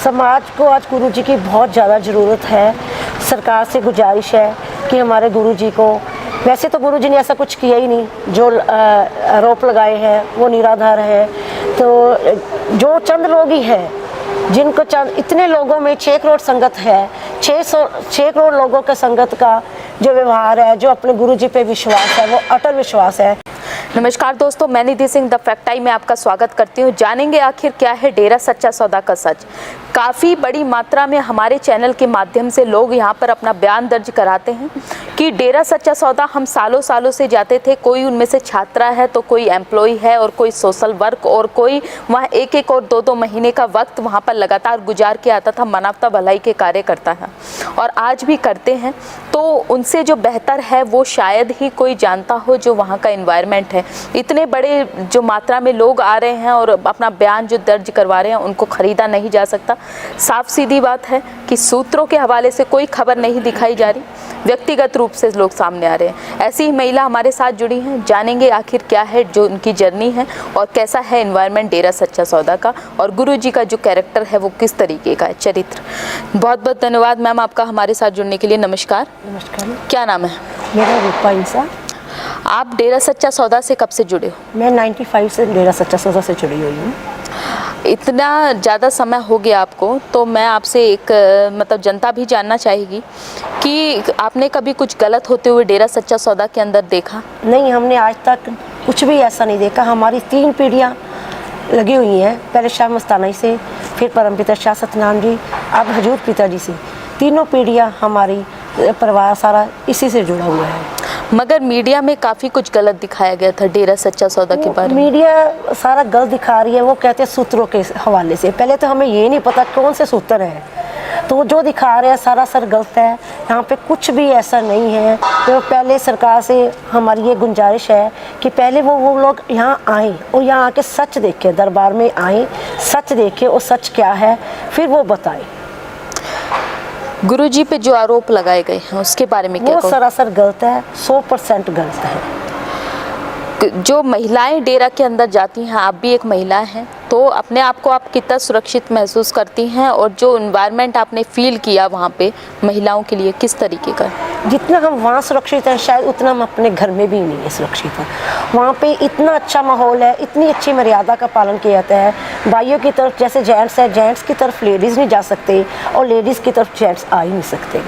समाज को आज गुरुजी की बहुत ज़्यादा ज़रूरत है। सरकार से गुजारिश है कि हमारे गुरुजी को, वैसे तो गुरुजी ने ऐसा कुछ किया ही नहीं, जो आरोप लगाए हैं वो निराधार है। तो जो चंद लोग ही हैं जिनको चंद, इतने लोगों में 6 करोड़ संगत है, 6 करोड़ लोगों के संगत का जो व्यवहार है, जो अपने गुरुजी पे विश्वास है, वो अटल विश्वास है। नमस्कार दोस्तों, मैं निधि सिंह द फैक्ट टाइम में आपका स्वागत करती हूँ। जानेंगे आखिर क्या है डेरा सच्चा सौदा का सच। काफ़ी बड़ी मात्रा में हमारे चैनल के माध्यम से लोग यहाँ पर अपना बयान दर्ज कराते हैं कि डेरा सच्चा सौदा हम सालों सालों से जाते थे। कोई उनमें से छात्रा है तो कोई एम्प्लॉय है और कोई सोशल वर्क, और कोई वहाँ 1-1 और 2-2 महीने का वक्त वहाँ पर लगातार गुजार के आता था। मानवता भलाई के कार्य करता है और आज भी करते हैं। तो उनसे जो बेहतर है वो शायद ही कोई जानता हो जो वहाँ का इन्वायरमेंट है। इतने बड़े जो मात्रा में लोग आ रहे हैं और अपना बयान जो दर्ज करवा रहे हैं, उनको ख़रीदा नहीं जा सकता। साफ सीधी बात है कि सूत्रों के हवाले से कोई खबर नहीं दिखाई जा रही, व्यक्तिगत रूप से लोग सामने आ रहे हैं। ऐसी ही महिला हमारे साथ जुड़ी हैं। जानेंगे आखिर क्या है जो उनकी जर्नी है और कैसा है एनवायरनमेंट डेरा सच्चा सौदा का, और गुरुजी का जो कैरेक्टर है वो किस तरीके का है, चरित्र। बहुत बहुत धन्यवाद मैम आपका हमारे साथ जुड़ने के लिए। नमस्कार। नमस्कार। क्या नाम है? मेरा रूपा ईसा। आप डेरा सच्चा सौदा से कब से जुड़े हो? मैं 95 से डेरा सच्चा सौदा से जुड़ी हुई हूँ। इतना ज़्यादा समय हो गया आपको, तो मैं आपसे एक मतलब जनता भी जानना चाहेगी कि आपने कभी कुछ गलत होते हुए डेरा सच्चा सौदा के अंदर देखा? नहीं, हमने आज तक कुछ भी ऐसा नहीं देखा। हमारी 3 पीढ़ियाँ लगी हुई हैं, पहले शाह मस्ताना से, फिर परमपिता शाह सतनाम जी, अब हजूर पिताजी से। तीनों पीढ़ियाँ हमारी परिवार सारा इसी से जुड़ा हुआ है। मगर मीडिया में काफ़ी कुछ गलत दिखाया गया था डेरा सच्चा सौदा के बारे में। मीडिया सारा गलत दिखा रही है। वो कहते हैं सूत्रों के हवाले से। पहले तो हमें ये नहीं पता कौन से सूत्र हैं, तो जो दिखा रहे हैं सारा सर गलत है। यहाँ पे कुछ भी ऐसा नहीं है। तो पहले सरकार से हमारी ये गुंजाइश है कि पहले वो लोग यहाँ आएँ और यहाँ आके सच देखें, दरबार में आएँ, सच देखें और सच क्या है फिर वो बताएं। गुरुजी पे जो आरोप लगाए गए हैं उसके बारे में क्या? वो सरासर गलत है, 100% गलत है। जो महिलाएं डेरा के अंदर जाती हैं, आप भी एक महिला हैं, तो अपने आप को आप कितना सुरक्षित महसूस करती हैं, और जो एनवायरनमेंट आपने फील किया वहाँ पे महिलाओं के लिए किस तरीके का है? जितना हम वहाँ सुरक्षित हैं शायद उतना हम अपने घर में भी नहीं है सुरक्षित हैं। वहाँ पे इतना अच्छा माहौल है, इतनी अच्छी मर्यादा का पालन किया जाता है। भाइयों की तरफ जैसे जेंट्स है, जेंट्स की तरफ लेडीज़ नहीं जा सकते और लेडीज़ की तरफ जेंट्स आ ही नहीं सकते।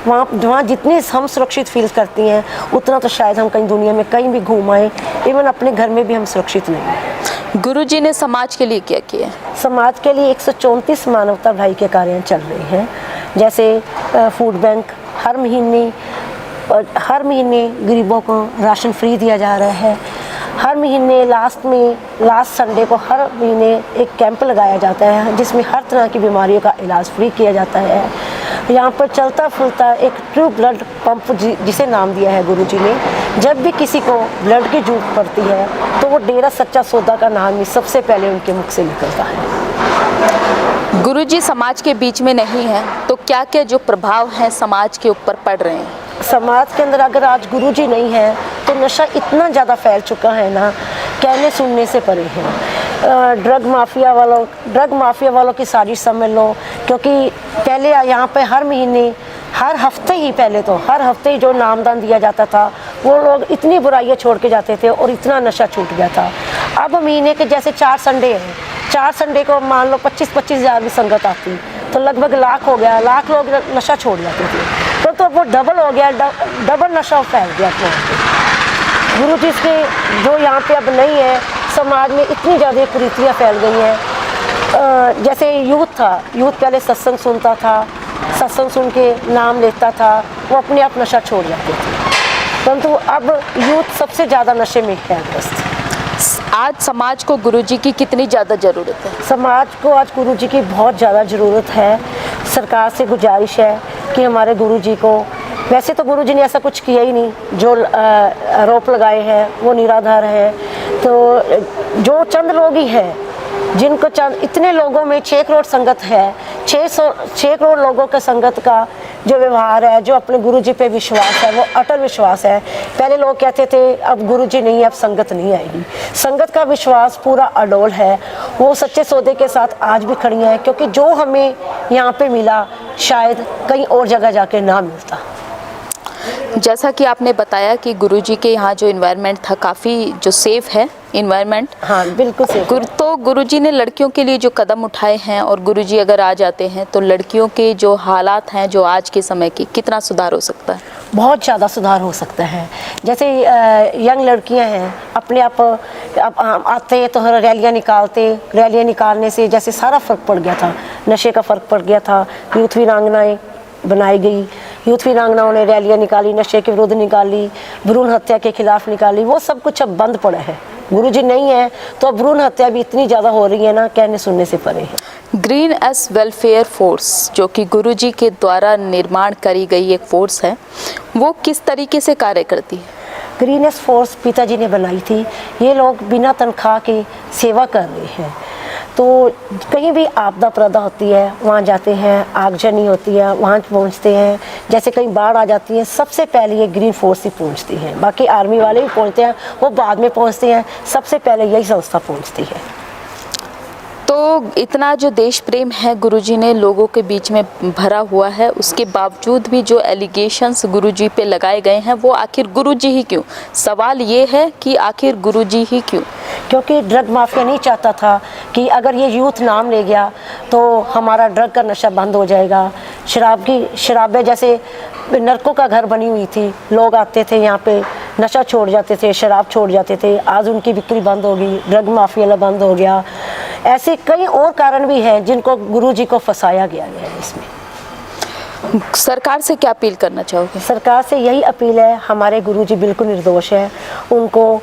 वहाँ जितने हम सुरक्षित फील करती हैं उतना तो शायद हम कहीं दुनिया में कहीं भी घूम आएँ, इवन अपने घर में भी हम सुरक्षित नहीं हैं। गुरुजी ने समाज के लिए क्या किया? समाज के लिए 134 मानवता भलाई के कार्य चल रहे हैं। जैसे फूड बैंक, हर महीने गरीबों को राशन फ्री दिया जा रहा है। हर महीने लास्ट संडे को हर महीने एक कैंप लगाया जाता है जिसमें हर तरह की बीमारियों का इलाज फ्री किया जाता है। यहाँ पर चलता फुलता एक ट्रू ब्लड पंप जिसे नाम दिया है गुरुजी ने। जब भी किसी को ब्लड की जरूरत पड़ती है तो वो डेरा सच्चा सौदा का नाम ही सबसे पहले उनके मुख से निकलता है। गुरुजी समाज के बीच में नहीं है तो क्या क्या जो प्रभाव हैं समाज के ऊपर पड़ रहे हैं? समाज के अंदर अगर आज गुरुजी नहीं है तो नशा इतना ज़्यादा फैल चुका है ना, कहने सुनने से परे है। ड्रग माफिया वालों की साजिश समझ लो, क्योंकि पहले यहाँ पे हर महीने हर हफ्ते ही जो नामदान दिया जाता था वो लोग इतनी बुराइयाँ छोड़ के जाते थे और इतना नशा छूट गया था। अब महीने के जैसे 4 संडे हैं, 4 संडे को मान लो 25-25 हज़ार की संगत आती तो लगभग लाख हो गया, लाख लोग नशा छोड़ जाते थे। तो वो डबल हो गया, डबल नशा फैल गया। गुरु जी के जो यहाँ पे अब नहीं है, समाज में इतनी ज़्यादा कुरीतियाँ फैल गई हैं। जैसे यूथ पहले सत्संग सुनता था, सत्संग सुन के नाम लेता था, वो अपने आप नशा छोड़ जाते थे, परंतु अब यूथ सबसे ज़्यादा नशे में है ग्रस्त। आज समाज को गुरुजी की कितनी ज़्यादा ज़रूरत है? समाज को आज गुरुजी की बहुत ज़्यादा ज़रूरत है। सरकार से गुजारिश है कि हमारे गुरुजी को, वैसे तो गुरुजी ने ऐसा कुछ किया ही नहीं, जो आरोप लगाए हैं वो निराधार है। तो जो चंद लोग ही हैं जिनको चंद, इतने लोगों में 6 करोड़ संगत है, 6 करोड़ लोगों के संगत का जो व्यवहार है, जो अपने गुरुजी पे विश्वास है, वो अटल विश्वास है। पहले लोग कहते थे अब गुरुजी नहीं है, अब संगत नहीं आएगी। संगत का विश्वास पूरा अडोल है। वो सच्चे सौदे के साथ आज भी खड़ी हैं, क्योंकि जो हमें यहाँ पे मिला शायद कहीं और जगह जाके ना मिलता। जैसा कि आपने बताया कि गुरुजी के यहाँ जो इन्वायरमेंट था काफ़ी जो सेफ है इन्वायरमेंट, हाँ बिल्कुल सेफ। तो गुरुजी ने लड़कियों के लिए जो कदम उठाए हैं, और गुरुजी अगर आ जाते हैं तो लड़कियों के जो हालात हैं जो आज के समय की, कितना सुधार हो सकता है? बहुत ज़्यादा सुधार हो सकता है। जैसे यंग लड़कियां हैं, अपने आप आते तो रैलियां निकालते, रैलियां निकालने से जैसे सारा फ़र्क पड़ गया था, नशे का फ़र्क पड़ गया था। यूथ वीरांगनाएँ बनाई गई, यूथ वीरांगनाओं ने रैलियां निकाली, नशे के विरुद्ध निकाली, भ्रूण हत्या के खिलाफ निकाली। वो सब कुछ अब बंद पड़ा है। गुरुजी नहीं है तो अब भ्रूण हत्या भी इतनी ज़्यादा हो रही है ना, कहने सुनने से परे है। ग्रीन एस वेलफेयर फोर्स जो कि गुरुजी के द्वारा निर्माण करी गई एक फोर्स है, वो किस तरीके से कार्य करती है? ग्रीन एस फोर्स पिताजी ने बनाई थी। ये लोग बिना तनख्वाह के सेवा कर रहे हैं। तो कहीं भी आपदा प्रदा होती है वहाँ जाते हैं, आगजनी होती है वहाँ पहुँचते हैं। जैसे कहीं बाढ़ आ जाती है, सबसे पहले ये ग्रीन फोर्स ही पहुँचती है। बाकी आर्मी वाले भी पहुँचते हैं, वो बाद में पहुँचते हैं, सबसे पहले यही संस्था पहुँचती है। तो इतना जो देश प्रेम है गुरुजी ने लोगों के बीच में भरा हुआ है, उसके बावजूद भी जो एलिगेशंस गुरुजी पे लगाए गए हैं, वो आखिर गुरुजी ही क्यों? सवाल ये है कि आखिर गुरुजी ही क्यों? क्योंकि ड्रग माफिया नहीं चाहता था कि अगर ये यूथ नाम ले गया तो हमारा ड्रग का नशा बंद हो जाएगा। शराबें जैसे नरकों का घर बनी हुई थी। लोग आते थे यहाँ पे, नशा छोड़ जाते थे, शराब छोड़ जाते थे। आज उनकी बिक्री बंद हो गई, ड्रग माफिया बंद हो गया। ऐसे कई और कारण भी हैं जिनको गुरुजी को फंसाया गया है इसमें। सरकार से क्या अपील करना चाहोगे? सरकार से यही अपील है, हमारे गुरुजी बिल्कुल निर्दोष है, उनको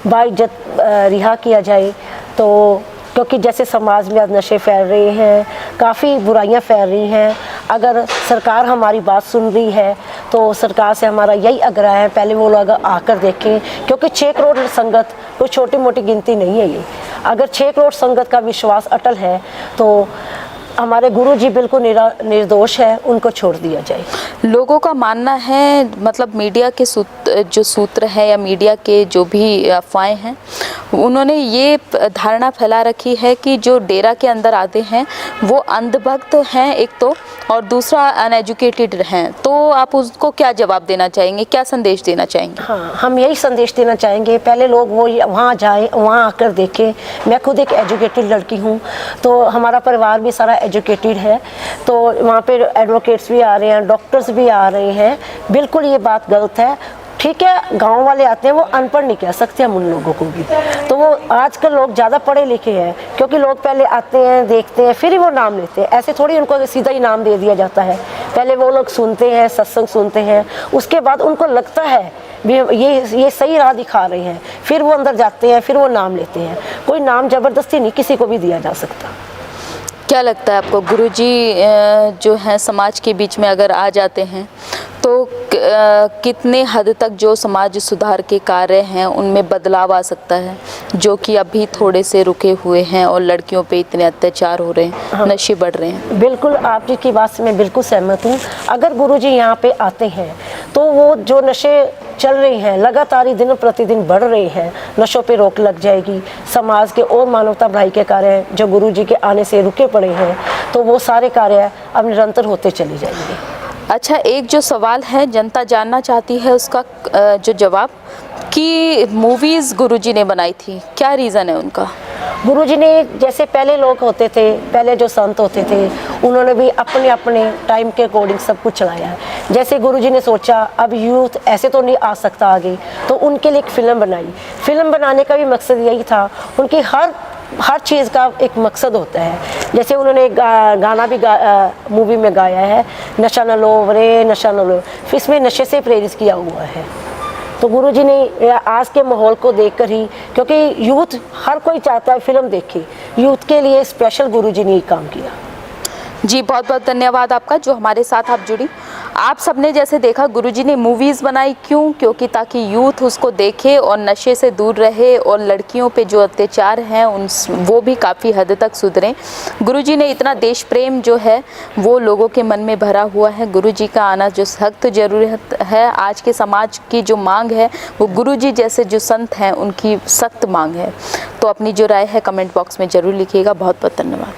बाइज्जत रिहा किया जाए। तो क्योंकि जैसे समाज में आज नशे फैल रहे हैं, काफ़ी बुराइयां फैल रही हैं। अगर सरकार हमारी बात सुन रही है तो सरकार से हमारा यही आग्रह है, पहले वो लोग आकर देखें। क्योंकि 6 करोड़ संगत कोई छोटी मोटी गिनती नहीं है ये। अगर 6 करोड़ संगत का विश्वास अटल है तो हमारे गुरुजी बिल्कुल निर्दोष है, उनको छोड़ दिया जाए। लोगों का मानना है, मतलब मीडिया के जो सूत्र है या मीडिया के जो भी अफवाहें हैं, उन्होंने ये धारणा फैला रखी है कि जो डेरा के अंदर आते हैं वो अंधभक्त हैं एक तो, और दूसरा अनएजुकेटेड हैं। तो आप उसको क्या जवाब देना चाहेंगे, क्या संदेश देना चाहेंगे? हाँ, हम यही संदेश देना चाहेंगे, पहले लोग वो वहाँ जाएं, वहाँ आकर देखें। मैं खुद एक एजुकेटेड लड़की हूँ, तो हमारा परिवार भी सारा एजुकेटेड है। तो वहाँ पे एडवोकेट्स भी आ रहे हैं, डॉक्टर्स भी आ रहे हैं। बिल्कुल ये बात गलत है। ठीक है, गांव वाले आते हैं, वो अनपढ़ नहीं कह सकते हम उन लोगों को भी। तो वो आजकल लोग ज़्यादा पढ़े लिखे हैं, क्योंकि लोग पहले आते हैं, देखते हैं, फिर ही वो नाम लेते हैं। ऐसे थोड़ी उनको सीधा ही नाम दे दिया जाता है। पहले वो लोग सुनते हैं, सत्संग सुनते हैं, उसके बाद उनको लगता है ये सही राह दिखा रहे हैं, फिर वो अंदर जाते हैं, फिर वो नाम लेते हैं। कोई नाम ज़बरदस्ती नहीं किसी को भी दिया जा सकता। क्या लगता है आपको, गुरुजी जो हैं समाज के बीच में अगर आ जाते हैं तो कितने हद तक जो समाज सुधार के कार्य हैं उनमें बदलाव आ सकता है, जो कि अभी थोड़े से रुके हुए हैं और लड़कियों पे इतने अत्याचार हो रहे हैं, हाँ, नशे बढ़ रहे हैं? बिल्कुल, आप जी की बात से मैं बिल्कुल सहमत हूँ। अगर गुरुजी यहाँ पे आते हैं तो वो जो नशे चल रहे हैं लगातार ही दिन प्रतिदिन बढ़ रहे हैं, नशों पे रोक लग जाएगी। समाज के और मानवता भलाई के कार्य जो गुरुजी के आने से रुके पड़े हैं, तो वो सारे कार्य अब निरंतर होते चले जाएंगे। अच्छा, एक जो सवाल है जनता जानना चाहती है उसका जो जवाब, कि मूवीज़ गुरुजी ने बनाई थी, क्या रीज़न है उनका? गुरुजी ने, जैसे पहले लोग होते थे, पहले जो संत होते थे, उन्होंने भी अपने अपने टाइम के अकॉर्डिंग सब कुछ चलाया है। जैसे गुरुजी ने सोचा अब यूथ ऐसे तो नहीं आ सकता आगे, तो उनके लिए एक फ़िल्म बनाई। फिल्म बनाने का भी मकसद यही था, उनकी हर चीज़ का एक मकसद होता है। जैसे उन्होंने गाना भी मूवी में गाया है, नशा न लो रे नशा न लो, इसमें नशे से प्रेरित किया हुआ है। तो गुरुजी ने आज के माहौल को देखकर ही, क्योंकि यूथ हर कोई चाहता है फिल्म देखे, यूथ के लिए स्पेशल गुरुजी ने काम किया। जी, बहुत बहुत धन्यवाद आपका जो हमारे साथ आप जुड़ी। आप सबने जैसे देखा गुरुजी ने मूवीज़ बनाई, क्यों? क्योंकि ताकि यूथ उसको देखे और नशे से दूर रहे और लड़कियों पे जो अत्याचार हैं उन वो भी काफ़ी हद तक सुधरें। गुरुजी ने इतना देश प्रेम जो है वो लोगों के मन में भरा हुआ है। गुरुजी का आना जो सख्त ज़रूरत है, आज के समाज की जो मांग है वो गुरुजी जैसे जो संत हैं उनकी सख्त मांग है। तो अपनी जो राय है कमेंट बॉक्स में ज़रूर लिखिएगा। बहुत बहुत धन्यवाद।